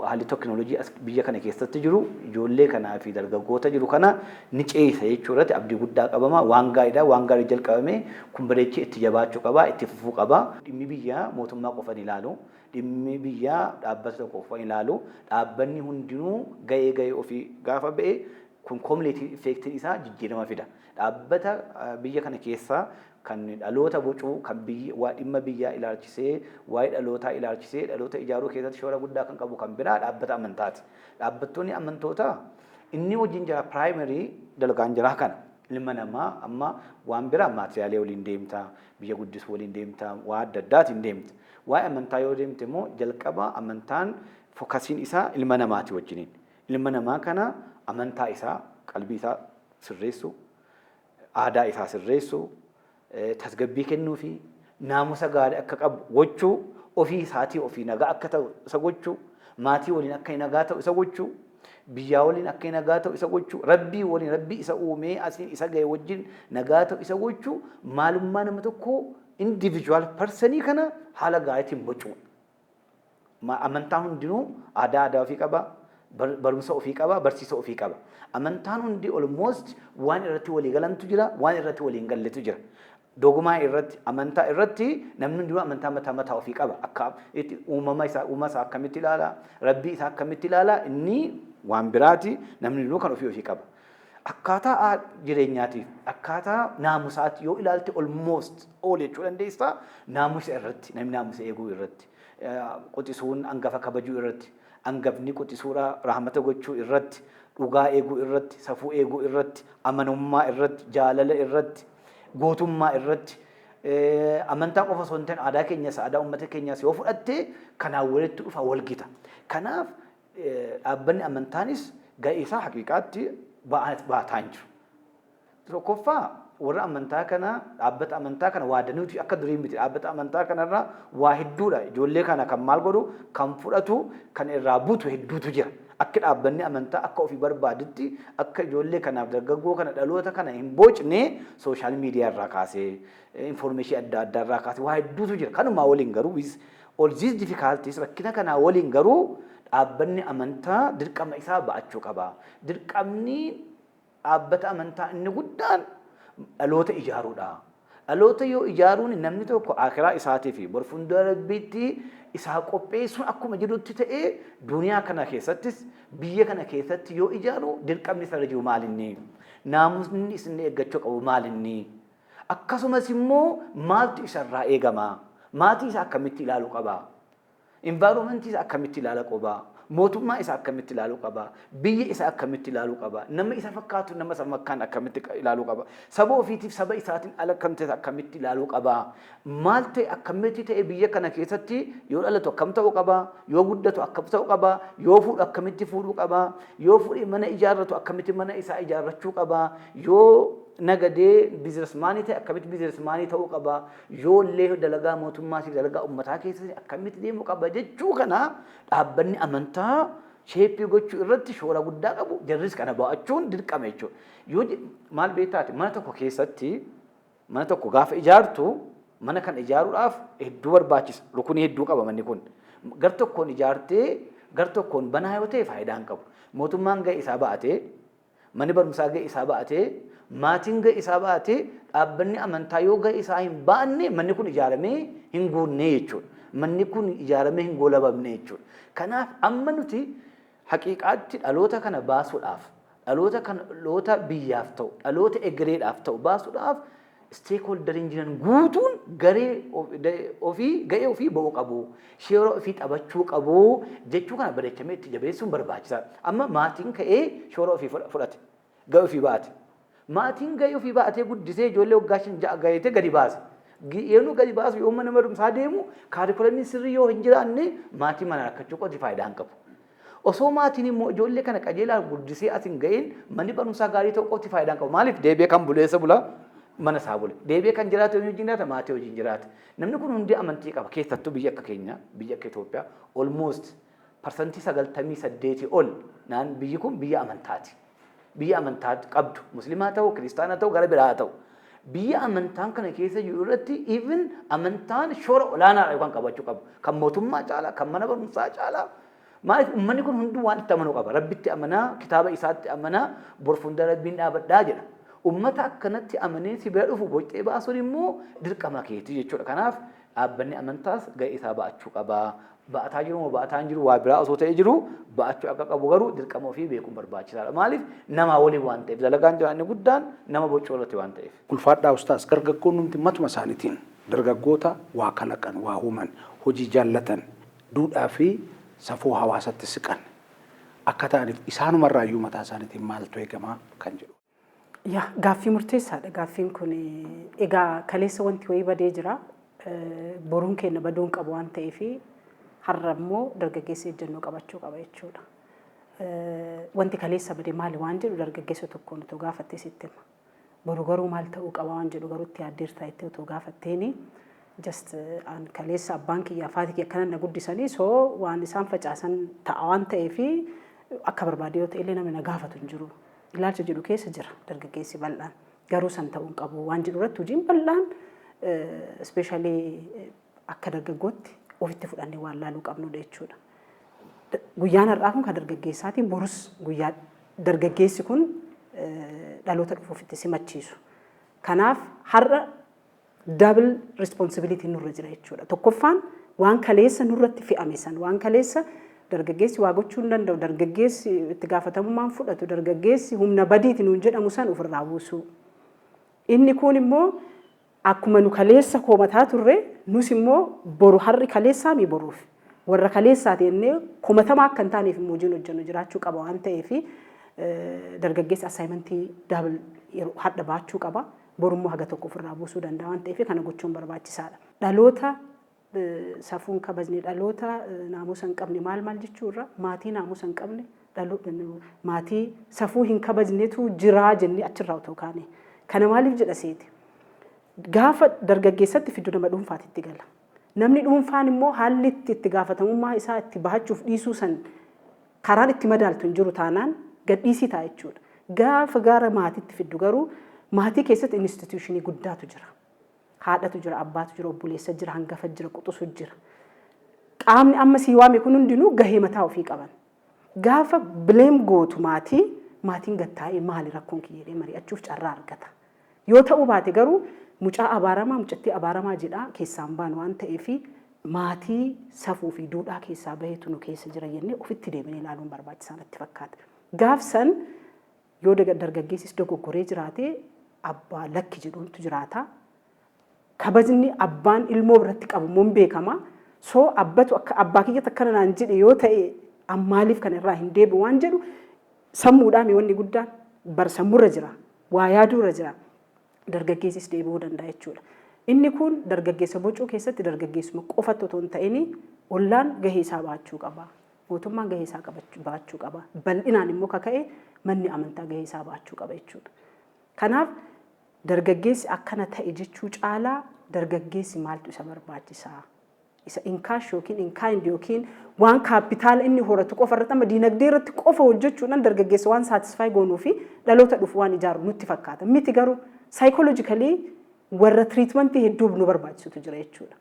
haalli teekinooloojii biyya kana keessatti jiru ijoollee kanaa fi dargaggoota jiru kana ni ceesisa jechuu irratti abdii guddaa qabama waan gaariidha waan gaarii jalqabame kun bareechee itti jabaachuu qaba itti fufuu qaba dhimmi biyyaa mootummaa qofan ilaalu dhimmi biyyaa dhaabbata tokko qofan ilaalu dhaabbanni hundinuu ga'ee ofii gaafa ba'e kun koompileetii effeektiin isaa jijjiirama fida dhaabbata biyya kana keessaa kan dhaloota bocuu kan biyya waa dhimma biyyaa ilaalchisee waa'ee dhalootaa ilaalchisee dhaloota ijaaruu keessatti shoora guddaa kan qabu kan biraa dhaabbata amantaati. Dhaabbattoonni amantootaa inni wajjin jira piraayimarii dalagaan jira kana ilma namaa amma waan biraa maatiriyaalee waliin deemtaa biyya guddisuu waliin deemtaa waa adda addaatiin deemta. Waa'ee amantaa yoo deemte immoo jalqaba amantaan fookasiin isaa ilma namaati wajjiniin. Ilma namaa kana amantaa isaa qalbii isaa sirreessu aadaa isaa sirreessu tasgabbii kennuu fi naamusa gaarii akka qabu gochuu ofii isaatii ofii nagaa akka ta'u isa gochuu maatii waliin akka nagaa ta'u isa gochuu biyyaa waliin akka nagaa ta'u isa gochuu rabbii waliin rabbii isa uumee asiin isa ga'e wajjin nagaa ta'u isa gochuu maalummaa nama tokkoo individual persanii kana haala gaariitiin bocuu amantaan hundinuu aadaa ofii qaba barumsa ofii qaba barsiisa ofii qaba amantaan hundi almost waan irratti walii galantu jira waan irratti walii hin galletu jira dogumaa irratti amantaa irratti namni hundinuu amantaa mataa ofii qaba akka itti uumama isaa akkamitti ilaala rabbii isaa akkamitti ilaala inni waan biraati namni hundinuu kan ofii qaba akkaataa jireenyaatiif akkaataa naamusaatti yoo ilaalte almost all jechuu dandeessa naamusa irratti namni naamusa eeguu irratti quxisuun hangafa kabajuu irratti hangafni quxisuudha rahmata gochuu irratti dhugaa eeguu irratti safuu eeguu irratti amanummaa irratti jaalala irratti gootummaa irratti amantaa qofa osoo hin ta'in aadaa keenyas aadaa uummata keenyas yoo fudhatte kanaan walitti dhufa walgita kanaaf dhaabbanni amantaanis ga'ee isaa haqiiqaatti baataan jiru tokkoffaa warra amantaa kana dhaabbata amantaa kana waadanuuti akka durii miti dhaabbata amantaa kanarraa waa hedduudha ijoollee kana kan maal godhu kan fudhatu kan irraa buutu hedduutu jira akka dhaabbanni amantaa akka ofii barbaadutti akka ijoollee kanaaf dargaggoo kana dhaloota kana hin boocne sooshaal miidiyaa irraa kaasee infoormeeshinii adda addaa irraa kaasee waa hedduutu jira kanumaa waliin garuu all these difficulties rakkina kanaa waliin garuu dhaabbanni amantaa dirqama isaa ba'achuu qaba dirqamni dhaabbata amantaa inni guddaan dhaloota ijaaruudha dhaloota yoo ijaaruun namni tokko akiraa isaatii fi barfuundura rabbiitti isaa qopheessuun akkuma jirutti ta'ee duniyaa kana keessattis biyya kana keessatti yoo ijaaru dirqamni isa jiru maalinni naamusni isin eeggachuu qabu maalinni akkasumas immoo maaltu isarraa eegama maatii isaa akkamitti ilaaluu qaba environmentii isaa akkamitti ilaaluu qaba mootummaa isaa akkamitti ilaaluu qaba biyya isaa akkamitti ilaaluu qaba nama isa fakkaatu nama isa fakkaan akkamitti ilaaluu qaba saba ofiitiif saba isaatiin ala kan ta'e akkamitti ilaaluu qaba maal ta'e akkamitti ta'e biyya kana keessatti yoo dhalatu akkam ta'uu qaba yoo guddatu akkam ta'uu qaba yoo fuudhu akkamitti fuudhuu qaba yoo fuudhee mana ijaarratu akkamitti mana isaa ijaarrachuu qaba yoo nagadee bizinesmaanii ta'e akkamitti bizinesmaanii ta'uu qaba yoo illee dalagaa mootummaa fi dalagaa uummataa keessatti akkamitti deemuu qaba jechuu kana dhaabbanni amantaa sheeppii gochuu irratti shoora guddaa qabu jarris kana ba'achuun dirqama jechuudha yoo maal beektaati mana tokko keessatti mana tokko gaafa ijaartu mana kana ijaaruudhaaf hedduu barbaachisa rukunii hedduu qaba manni kun gar tokkoon ijaartee gar tokkoon banaa yoo ta'e faayidaa hin qabu mootummaan ga'e isaa ba'atee manni barumsaa ga'e isaa ba'atee maatiin ga'e isaa ba'atee dhaabbanni amantaa yoo ga'e isaa hin baanne manni kun ijaaramee hin guunne jechuudha manni kun ijaaramee hin goolabamne jechuudha kanaaf amma nuti haqiiqaatti dhaloota kana baasuudhaaf dhaloota biyyaaf ta'u dhaloota egereedhaaf ta'u baasuudhaaf stakeholderiin jiran guutuun gahee ofii ba'uu qabu shoora ofii taphachuu qabu jechuu kana bareechamee itti jabeessuun barbaachisaadha. Amma maatiin ka'ee shoora ofii fudhate gahee ofii baate maatiin gahee ofii baatee guddisee ijoollee waggaa 5 gaheete gadi baase. Yeroo gadi baasu yoo mana barumsaa deemu kaarikulamiin sirrii yoo hin jiraanne maatii mana rakkachuu qofa faayidaa hin qabu. Osoo maatiin immoo ijoollee kana qajeelaan guddisee asin ga'een manni barumsaa gaarii ta'u qofa faayidaa hin qabu. Maaliif deebi'ee kan buleessa bulaa mana isaa bule. Deebi'ee kan jiraatu yoo jiraata maatii wajjin jiraata. Namni kun hundi amantii qaba. Keessattuu biyya akka keenya biyya akka Itoophiyaa almost parsantii 98 ol naan biyyi kun biyya amantaati. Biyya amantaa qabdu musliimaa ta'u kiristaanaa ta'u gara biraa ta'u. Biyya amantaan kana keessa jiru irratti even amantaan shoora olaanaa kan qabachuu qabu. Kan mootummaa caalaa, kan mana barumsaa caalaa. Maaliif uummanni kun hunduu waan itti amanuu qaba. Rabbitti amanaa, kitaaba isaatti amanaa, borfunda rabbiin dhaabadhaa jedha. Uummata akkanatti amanee si bira dhufu boccee baasuun immoo dirqama keetii jechuudha. Kanaaf dhaabbanni amantaas gahee isaa ba'achuu qaba. Ba'ataa jiru moo ba'ataa hin jiru waa biraa osoo ta'ee jiru ba'achuu akka qabu garuu dirqama ofii beekuun barbaachisaadha. Maaliif nama waliin waan ta'eef dalagaan jiraanni guddaan nama boccuu irratti waan ta'eef. Ulfaadhaa ustaas dargaggoonni nuti matuma isaaniitiin dargaggoota waa kalaqan waa uuman hojii jaallatan duudhaa fi safuu hawaasatti siqan akka ta'aniif isaanumarraayyuu mataa isaaniitiin maaltu eegamaa kan jedhu. Yaa gaaffii murteessaadha. Gaaffiin kun egaa kaleessa wanti wayii badee jira. Boruun keenya baduun qabu waan ta'eef har'a immoo dargaggeessi ejjennoo qabachuu qaba jechuudha. Wanti kaleessa badee maali waan jedhu dargaggeessa tokkoon otoo gaafattee sitti hima. Boru garuu maal ta'uu qaba waan jedhu garuu itti yaaddeertaa itti otoo gaafatteeni just an kaleessa abbaan kiyyaa faatii kiyya akkanan na guddisanii soo waan isaan facaasan ta'a waan ta'eef akka barbaade yoo ta'e illee namni na gaafatu hin jiru. Ilaalcha jedhu keessa jira dargaggeessi bal'aan garuu san ta'uu hin qabu waan jedhu irratti hojiin bal'aan especially akka dargaggootti ofitti fudhannee waan laaluu qabnudha jechuudha. Guyyaan har'aa kun kan dargaggeessaatiin borus guyyaa dargaggeessi kun dhaloota dhufu ofitti simachiisu. Kanaaf har'a double responsibility nurra jira jechuudha. Tokkoffaan waan kaleessa nurratti fe'ame san waan kaleessa dargaggeessi waa gochuu hin danda'u dargaggeessi itti gaafatamummaan fudhatu dargaggeessi humna badiitiin nuun jedhamu san ofirraa buusu. Inni kun immoo akkuma nu kaleessa koomataa turre nus immoo boru har'i kaleessaa mi boruuf warra kaleessaa ta'ennee koomatamaa akka hin taaneef immoo hojiin hojjennu jiraachuu qaba waan ta'eef dargaggeessi assaayimentii double hadha baachuu qaba borummoo haga tokko ofirraa buusuu danda'a waan ta'eef kana gochuun barbaachisaadha. Dhaloota safuun kabajne dhaloota naamusa hin qabne maal jechuurra maatii naamusa hin qabne dhaloota maatii safuu hin kabajnetu jiraa jennee achirraa otoo kaane kana maaliif jedha seeti. Gaafa dargaggeessatti fiduu nama dhuunfaatti gala. Namni dhuunfaan immoo haalli itti gaafatamummaa isaa itti bahachuuf dhiisuu san karaan itti madaaltu hin jiru taanaan gadhiisii ta'a jechuudha. Gaafa gara maatiitti fiddu garuu maatii keessatti instituushinii guddaatu jira. Haadhatu jira, abbaatu jira, obboleessa jira, hangafa jira, quxusu jira. Qaamni amma sii waame kun hundinuu gahee mataa ofii qaban. Gaafa bileem gootu maatiin gattaa'ee maali rakkoon kiyyeedhee mari'achuuf carraa argata. Yoo ta'uu baate garuu mucaa abaaramaa mucattii abaaramaa jedhaa keessaan baan waan ta'eef maatii safuu fi duudhaa keessaa baheetu nu keessa jira jennee ofitti deebinee ilaaluun barbaachisaa natti fakkaata. Gaafsan yoo dargaggeessis dogoggoree jiraate abbaa lakki jedhuuntu jiraata. Kabajni abbaan ilmoo biratti qabu mun beekama. Soo abbatu akka abbaa kiyyatti akkana naan jedhe yoo ta'e ammaaliif kan irraa hin deebi'u waan jedhu sammuudhaan wanni guddaan barsammurra jira. Waa yaaduurra jira. Dargaggeessis deebi'uu danda'a jechuudha. Inni kun dargaggeessa bocuu keessatti dargaggeessuma qofatti otoo hin ta'in ollaan gahee isaa baachuu qaba. Mootummaan gahee isaa baachuu qaba. Bal'inaan immoo kaka'e manni amantaa gahee isaa baachuu qaba jechuudha. Kanaaf dargaggeessi akkana ta'e jechuu caalaa dargaggeessi maaltu isa barbaachisaa? Isa inkaash yookiin inkaayind yookiin waan kaapitaala inni horatu qofa irratti amma diinagdee irratti qofa hojjechuudhaan dargaggeessa waan saatisfaayi goonuu fi dhaloota dhufu waan ijaaru nutti fakkaata. Miti garuu saayikooloojikalii warra tiriitmentii hedduu nu barbaachisutu jira jechuudha.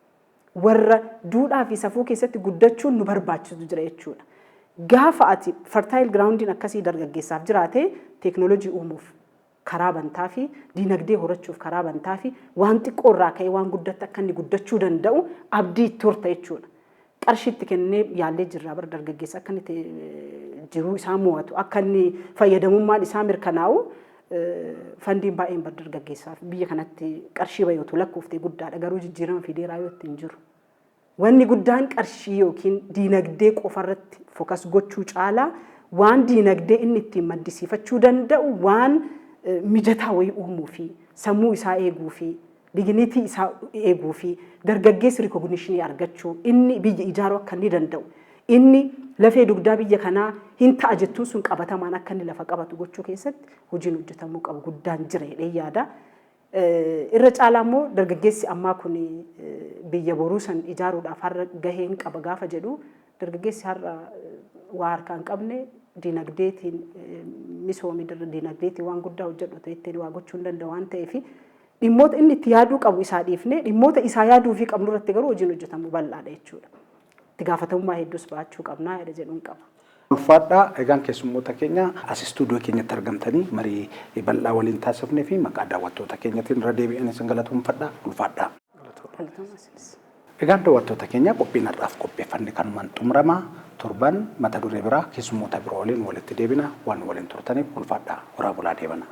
Warra duudhaa fi safuu keessatti guddachuun nu barbaachisutu jira jechuudha. Gaafa ati fertile groundiin akkasii dargaggeessaaf jiraate teeknooloojii uumuuf karaa bantaa fi diinagdee horachuuf karaa bantaa fi waan xiqqoo irraa ka'ee waan guddatti akka inni guddachuu danda'u abdii itti horta jechuudha. Qarshii itti kennee yaallee jirraa bara dargaggeessa akka inni jiruu isaa mo'atu akka inni fayyadamummaan isaa mirkanaa'u fandiin baay'een dargaggeessaaf biyya kanatti qarshii baay'atu lakkoofte guddaadha garuu jijjiirama fideeraa yoo ittiin jiru. Wanni guddaan qarshii yookiin diinagdee qofarratti fokas gochuu caalaa waan diinagdee inni ittiin maddisiifachuu danda'u waan mijataa wayii uumuu fi sammuu isaa eeguu fi dignitii isaa eeguu fi dargaggeessi rikogniishinii argachuu inni biyya ijaaruu akka inni danda'u inni lafee dugdaa biyya kanaa hin ta'a jettuun sun qabatamaan akka inni lafa qabatu gochuu keessatti hojiin hojjetamuu qabu guddaan jira jedhee yaada. Irra caalaa immoo dargaggeessi ammaa kun biyya boruu san ijaaruudhaaf har'a gaheen qaba gaafa jedhu dargaggeessi har'a waa harkaa hin qabne diinagdeetiin misoomii diinagdeetiin waan guddaa hojjedhu ta'etti waa gochuu hin danda'u waan ta'eef dhimmoota inni itti yaaduu qabu isaa dhiifne dhimmoota isaa yaaduu fi qabnu irratti garuu hojiin hojjetamuu bal'aadha jechuudha. Itti gaafatamummaa hedduus baachuu qabnaa jedha jedhuun qaba. Ulfaadhaa egaan keessummoota keenya as istuudiyoo keenyatti argamtanii marii bal'aa waliin taasifnee fi maqaa daawwattoota keenyatiin irra deebi'anii isin galatoomfadhaa. Ulfaadhaa. Egaan daawwattoota keenya qophiin har'aaf qopheeffanne kanumaan xumurama. Torban mata duree biraa keessummoota biroo waliin walitti deebina waan waliin turtaniif ulfaadhaa. Horaa bulaa deebana.